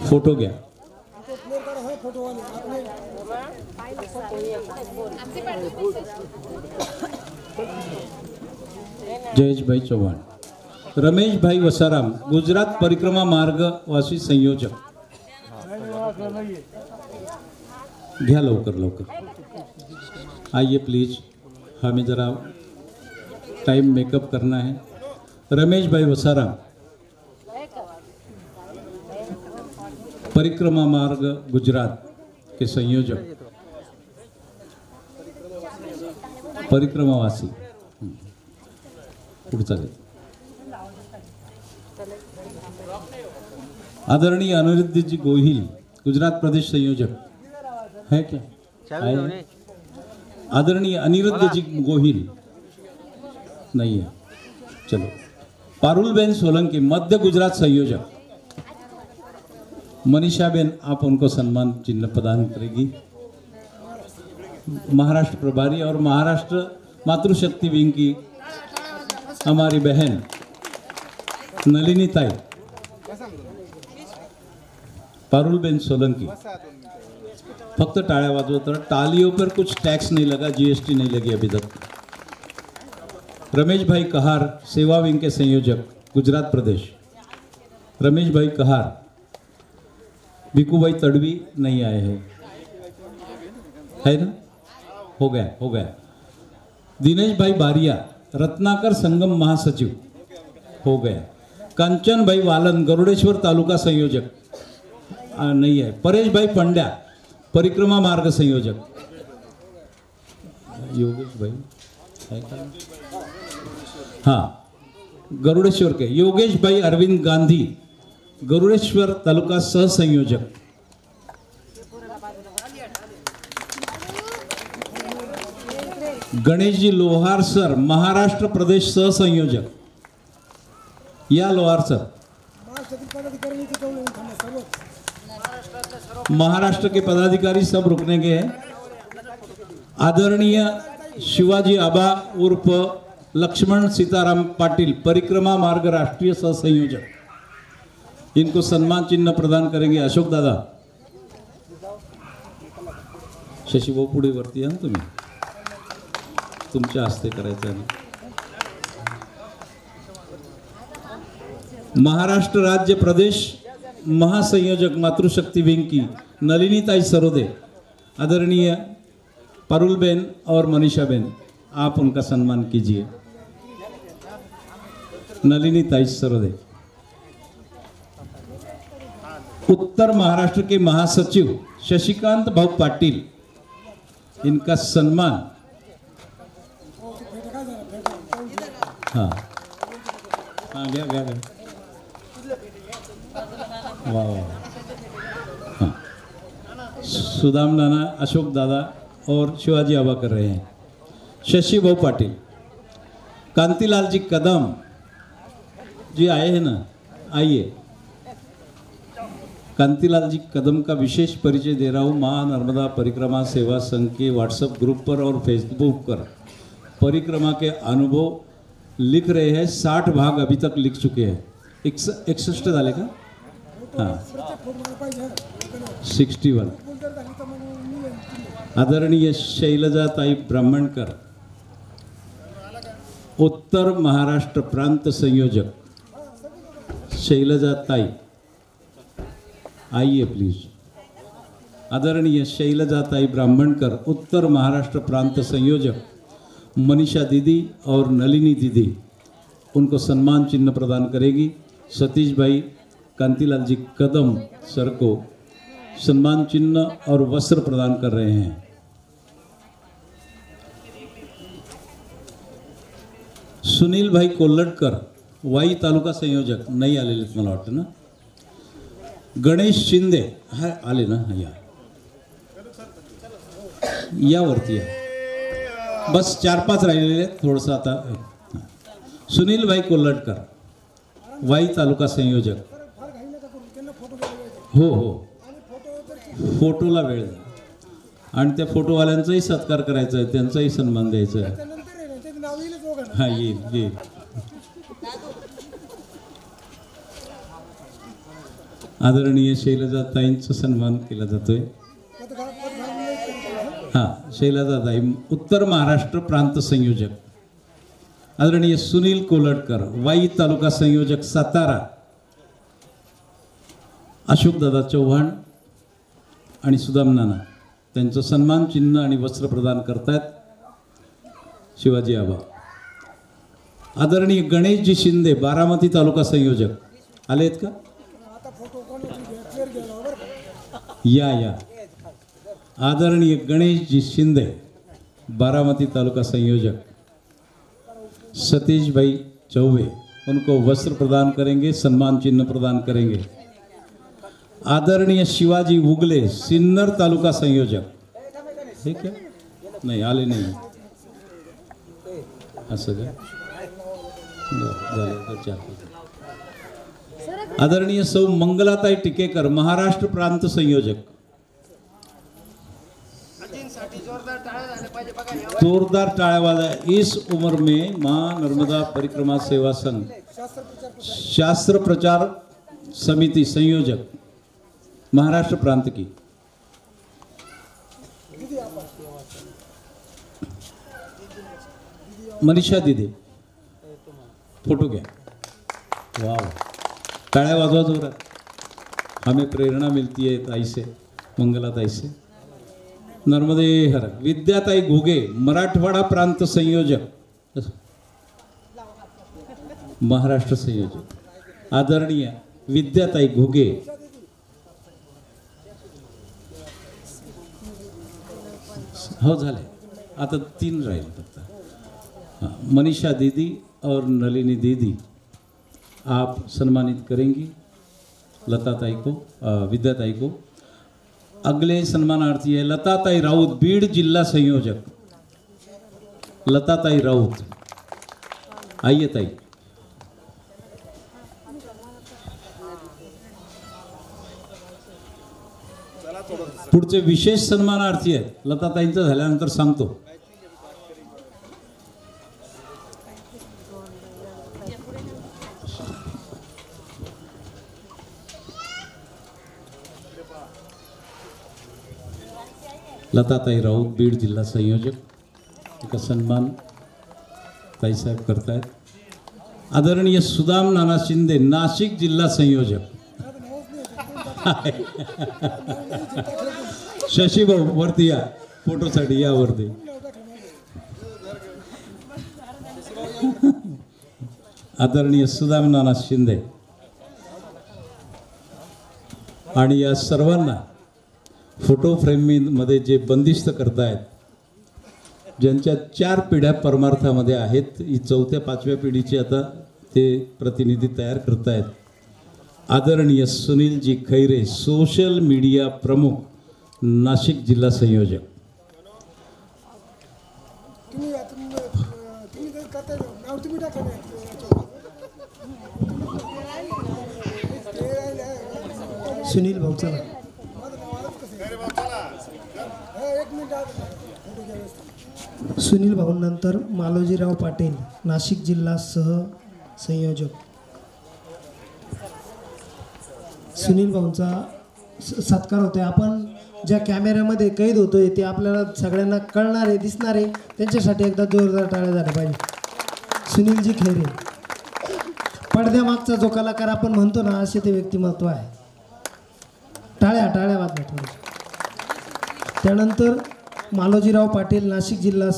S1: फोटो गया। जयेश भाई चौहान। रमेश भाई वसाराम गुजरात परिक्रमा मार्ग वासी संयोजक। घ्या लवकर आइए प्लीज, हमें जरा टाइम मेकअप करना है। रमेश भाई वसाराम परिक्रमा मार्ग गुजरात के संयोजक, परिक्रमावासी। पुढचा आदरणीय अनिरुद्ध जी गोहिल गुजरात प्रदेश संयोजक है क्या? आए? आदरणीय अनिरुद्ध जी गोहिल नहीं है, चलो। पारुलबेन सोलंकी मध्य गुजरात संयोजक। मनीषा बेन आप उनको सम्मान चिन्ह प्रदान करेगी। महाराष्ट्र प्रभारी और महाराष्ट्र मातृशक्ति विंग की हमारी बहन नलिनी ताई पारुलबेन सोलंकी। फक्त टाळ्या वाजवत, तालियों पर कुछ टैक्स नहीं लगा, जीएसटी नहीं लगी अभी तक। रमेश भाई कहार सेवा विंग के संयोजक गुजरात प्रदेश। रमेश भाई कहार। भिकू भाई तड़वी नहीं आए हैं, है ना? हो गया। दिनेश भाई बारिया रत्नाकर संगम महासचिव, हो गया। कंचन भाई वालन गरुड़ेश्वर तालुका संयोजक नहीं है। परेश भाई पंड्या परिक्रमा मार्ग संयोजक। योगेश भाई है क्या? हाँ, गरुड़ेश्वर के योगेश भाई अरविंद गांधी गरुड़ेश्वर तालुका सह संयोजक। गणेश जी लोहार सर महाराष्ट्र प्रदेश सह संयोजक। या लोहार सर महाराष्ट्र के पदाधिकारी सब रुकने के हैं। आदरणीय शिवाजी आबा उर्फ लक्ष्मण सीताराम पाटिल परिक्रमा मार्ग राष्ट्रीय सह संयोजक, इनको सम्मान चिन्ह प्रदान करेंगे अशोक दादा। शशी भाऊ पुढे वरती या ना, तुम्ही तुमच्या हस्ते करायचं आहे ना। महाराष्ट्र राज्य प्रदेश महासंयोजक मातृशक्ति विंग की नलिनी ताई सरोदे, आदरणीय पारुलबेन और मनीषा बेन आप उनका सम्मान कीजिए। नलिनी ताई सरोदे। उत्तर महाराष्ट्र के महासचिव शशिकांत भाऊ पाटिल, इनका सम्मान। हाँ गया वाह। हाँ, सुदाम नाना, अशोक दादा और शिवाजी आबा कर रहे हैं। शशि भाऊ पाटिल। कांतिलाल जी कदम जी आए हैं ना, आइए। कांतिलाल जी कदम का विशेष परिचय दे रहा हूँ। माँ नर्मदा परिक्रमा सेवा संघ के व्हाट्सएप ग्रुप पर और फेसबुक पर परिक्रमा के अनुभव लिख रहे हैं। 60 भाग अभी तक लिख चुके हैं। 61 झाले का? हां 61. आदरणीय शैलजाताई ब्राह्मणकर, उत्तर महाराष्ट्र प्रांत संयोजक. शैलजाताई आइए प्लीज. आदरणीय शैलजाताई ब्राह्मणकर, उत्तर महाराष्ट्र प्रांत संयोजक. मनीषा दीदी और नलिनी दीदी उनको सम्मान चिन्ह प्रदान करेगी. सतीश भाई कांतिलाल जी कदम सर को सम्मान चिन्ह और वस्त्र प्रदान कर रहे हैं. सुनील भाई कोल्लटकर, वाई तालुका संयोजक, नाही आलेलेत मला वाटतं ना. गणेश शिंदे हा आले ना, यावरती आहे. बस 4-5 राहिलेले आहेत, थोडंसं आता. सुनील भाई कोल्लटकर, वाई तालुका संयोजक. हो हो, फोटोला वेळ द्या आणि त्या फोटोवाल्यांचाही सत्कार करायचा आहे, त्यांचाही सन्मान द्यायचा आहे. हां येईल येईल. आदरणीय शैलजाताईंचा सन्मान केला जातोय. हां शैलजाताई, उत्तर महाराष्ट्र प्रांत संयोजक. आदरणीय सुनील कोल्लटकर, वाई तालुका संयोजक सातारा. अशोकदादा चव्हाण आणि सुदाम नाना त्यांचं सन्मान चिन्ह आणि वस्त्र प्रदान करतायत. शिवाजी आबा. आदरणीय गणेशजी शिंदे, बारामती तालुका संयोजक, आलेत का? या. आदरणीय गणेशजी शिंदे, बारामती तालुका संयोजक. सतीश भाई चौबे उनको वस्त्र प्रदान करेंगे, सम्मान चिन्ह प्रदान करेंगे. आदरणीय शिवाजी उगले, सिन्नर तालुका संयोजक. हे क्या नाही आले नाही असं का? झालं तर 4. आदरणीय सौ मंगलाताई टिकेकर, महाराष्ट्र प्रांत संयोजक. जोरदार टाळ्या वाजा. इस उम्र में मां नर्मदा परिक्रमा सेवा संघ शास्त्र प्रचार समिति संयोजक, महाराष्ट्र प्रांत की. मनीषा दीदी, फोटो घ्या. वाह, टाळ्या वाजवा जोरात. हमें प्रेरणा मिलती है ताई से, मंगला ताई से. नर्मदे हर. विद्याताई घुगे, मराठवाडा प्रांत संयोजक, महाराष्ट्र संयोजक. आदरणीय विद्याताई घुगे. हो झाले, आता 3 राहील फक्त. हाँ, मनीषा दीदी और नलिनी दीदी आप सम्मानित करेंगी लताताई को, विद्याताई को. अगले सम्मानार्थी है लताताई राउत, बीड जिला संयोजक. लताताई राउत, आइए ताई. पुढचे विशेष सन्मानार्थी आहेत. लताताईंचं झाल्यानंतर सांगतो. लताताई राऊत, बीड जिल्हा संयोजक. इनका सन्मान ताईसाहेब करतायत. आदरणीय सुदाम नाना शिंदे, नाशिक जिल्हा संयोजक. शशी भाऊ वरती या, फोटोसाठी या वरती. आदरणीय सुदाम नाना शिंदे. आणि या सर्वांना फोटो फ्रेममध्ये जे बंदिस्त करतायत, ज्यांच्या 4 पिढ्या परमार्थामध्ये आहेत, ही 4थ्या-5व्या पिढीची आता ते प्रतिनिधी तयार करतायत. आदरणीय सुनीलजी खैरे, सोशल मीडिया प्रमुख, नाशिक जिल्हा संयोजक.
S2: सुनील भाऊ चला. सुनील भाऊंनंतर मालोजीराव पाटील, नाशिक जिल्हा सह संयोजक. सुनील भाऊंचा सत्कार होतोय. आपण ज्या कॅमेऱ्यामध्ये कैद होतोय ते आपल्याला सगळ्यांना कळणार आहे, दिसणार आहे. त्यांच्यासाठी एकदा जोरदार टाळ्या झाल्या पाहिजे. सुनीलजी खेरे, पडद्यामागचा जो कलाकार आपण म्हणतो ना, असे ते व्यक्तिमत्व आहे. टाळ्या टाळ्या वाजवा थोडं. त्यानंतर मालोजीराव पाटील, नाशिक जिल्हा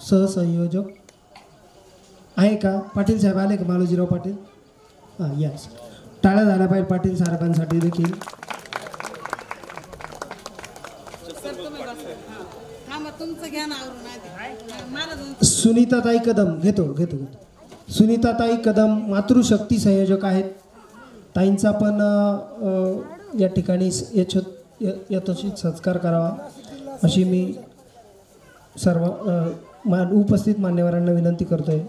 S2: सहसंयोजक आहे का? पाटील साहेब आले का? मालोजीराव पाटील, हां यस. टाळ्या झाल्या पाहिजे पाटील साहेबांसाठी देखील. सुनीताताई कदम, घेतो. सुनीताताई कदम मातृशक्ती संयोजक आहेत. ताईंचा पण या ठिकाणी यथोचित सत्कार करावा अशी मी सर्व उपस्थित मान्यवरांना विनंती करतोय.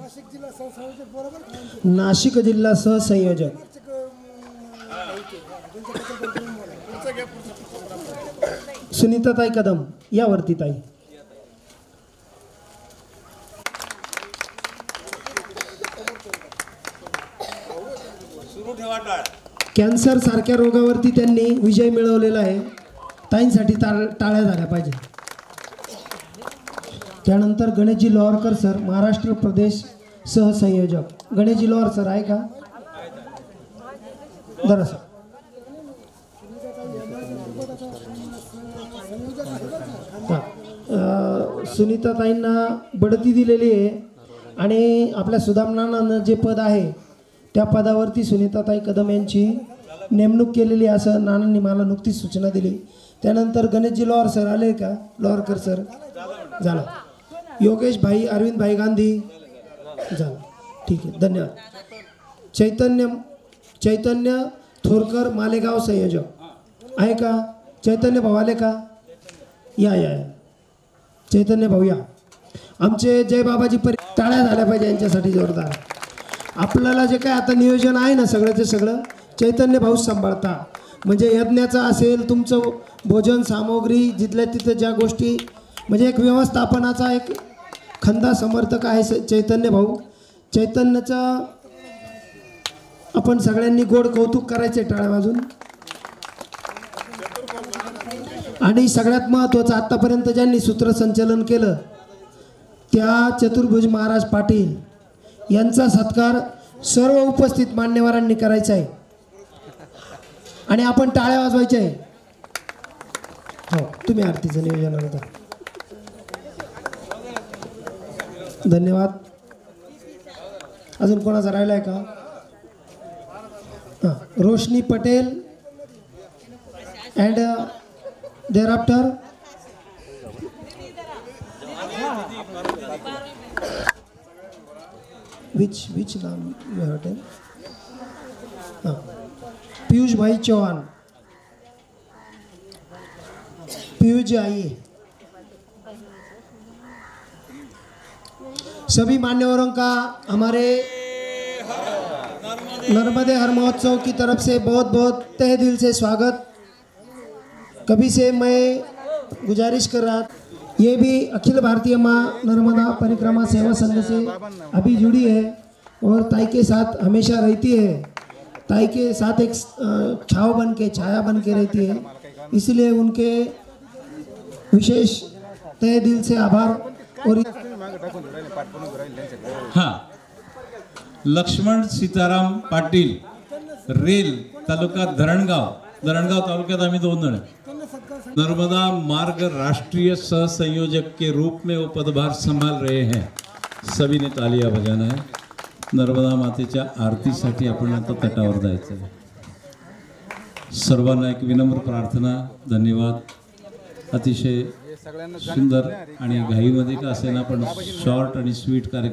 S2: नाशिक जिल्हा सहसंयोजक सुनीताताई कदम, यावरती ताई. कॅन्सर सारख्या रोगावरती त्यांनी विजय मिळवलेला आहे. ताईंसाठी टाळ्या झाल्या पाहिजे. त्यानंतर गणेशजी लोहारकर सर, महाराष्ट्र प्रदेश सहसंयोजक. गणेशजी लोहार सर आहे का? जरा सर. सुनीताताईंना बढती दिलेली आहे आणि आपल्या सुदामनानं जे पद आहे त्या पदावरती सुनीताताई कदम यांची नेमणूक केलेली असं नानांनी मला नुकतीच सूचना दिली. त्यानंतर गणेशजी लोहार सर आले का? लोहारकर सर झाला. योगेश भाई, अरविंद भाई गांधी झाला. ठीक आहे, धन्यवाद. चैतन्य थोरकर, मालेगाव संयोजक आहे का? चैतन्य भाऊ आले का? या चैतन्य भाऊ या. आमचे जय बाबाजी टाळ्या झाल्या पाहिजे यांच्यासाठी जोरदार. आपल्याला जे काय आता नियोजन आहे ना सगळ्याचे सगळं चैतन्य भाऊ सांभाळता. म्हणजे यज्ञाचं असेल, तुमचं भोजन सामग्री, जिथल्या तिथं ज्या गोष्टी, म्हणजे एक व्यवस्थापनाचा एक खंदा समर्थक आहे चैतन्य भाऊ. चैतन्याचा आपण सगळ्यांनी गोड कौतुक करायचे टाळ्या वाजून. आणि सगळ्यात महत्त्वाचं, आत्तापर्यंत ज्यांनी सूत्रसंचलन केलं त्या चतुर्भुज महाराज पाटील यांचा सत्कार सर्व उपस्थित मान्यवरांनी करायचा आहे आणि आपण टाळ्या वाजवायच्या आहे. हो, तुम्ही आरतीचं नियोजन करता. धन्यवाद. अजून कोणाचा राहिला आहे का? हां, रोशनी पटेल अँड thereafter which नाम you have taken? पीयूष भाई चौहान. पीयूष जी आइए. सभी मान्यवरों का हमारे नर्मदे हर महोत्सव की तरफ से बहुत बहुत तहे दिल से स्वागत. कभी से मैं गुजारिश कर रहा, ये भी अखिल भारतीय माँ नर्मदा परिक्रमा सेवा संघ से अभी जुड़ी है और ताई के साथ हमेशा रहती है. ताई के साथ एक छाव बन के, छाया बन के रहती है. इसलिए उनके विशेष तहे दिल से आभार. और
S1: हाँ, लक्ष्मण सीताराम पाटील, रेल तालुका धरणगाव तालुक्यात आम्ही 2 जण. नर्मदा मार्ग राष्ट्रीय सह संयोजक के रूप में वो पदभार संभाल रहे हैं. सभी ने तालियां बजाना है. नर्मदा मातेच्या आरतीसाठी आपण आता तटावर जायचं आहे. सर्वांना एक विनम्र प्रार्थना. धन्यवाद. अतिशय सुंदर आणि घाईमध्ये का असेना पण शॉर्ट आणि स्वीट कार्यक्रम